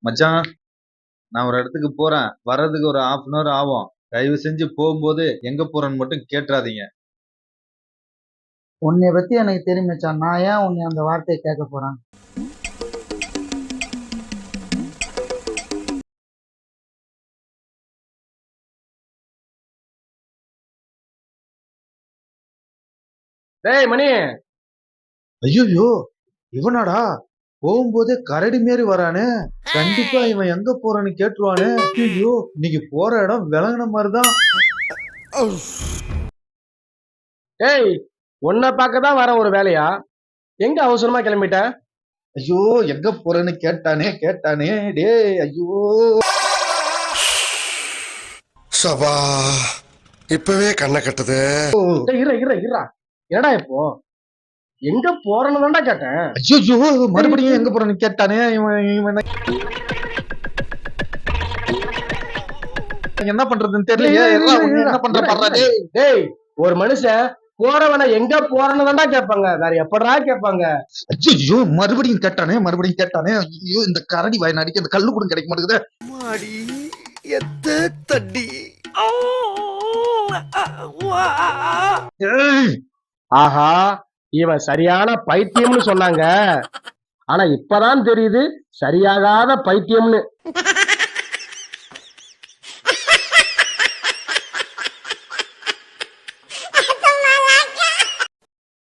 மச்சான், நான் ஒரு இடத்துக்கு போறேன். வர்றதுக்கு ஒரு 1/2 அன் ஹவர் ஆகும். தயவு செஞ்சு போகும்போது எங்க போறேன்னு மட்டும் கேட்றாதீங்க. உன்னைய பத்தி எனக்கு தெரியும் மச்சான். நான் ஏன் உன்னை அந்த வார்த்தையை கேட்க போறேன்? டேய் மணி, ஐயோ, இவனாடா போகும்போதே கரடி மாரி வரானே. கண்டிப்பா இவன் எங்க போறான்னு கேட்டுருவானே. ஐயோ, இன்னைக்கு போற இடம் விளங்குன மாதிரிதான். டேய் உன்னை பார்க்க தான் வர ஒரு வேலையா? எங்க அவசரமா கிளம்பிட்ட? ஐயோ, எங்க போறேன்னு கேட்டானே. டேய் ஐயோ. சபா இப்பவே கண்ணை கட்டுது. டேய் இரு. என்னடா இப்போ எங்க போறேன்னு தான்டா கேட்டேன். ஐயோ, மறுபடியும் எங்க போறேன்னு கேட்டானே. இவன் என்ன பண்றதுன்னு தெரியலையே. என்ன பண்ற பாடுறா. டேய் டேய் ஒரு மனுஷன் போறவன எங்க போறேன்னு தான்டா கேட்பாங்க, வேற எப்படா கேட்பாங்க? ஐயோ, மறுபடியும் கேட்டானே. ஐயோ, இந்த கரடி வாய் நடிக்க இந்த கல்லு கூட கிடைக்க மாட்டேங்குது. மாடி எத்த தட்டி. ஏய், ஆஹா, இவன் சரியான பைத்தியம்னு சொன்னாங்க. ஆனா இப்பதான் தெரியுது சரியாகாத பைத்தியம்னு.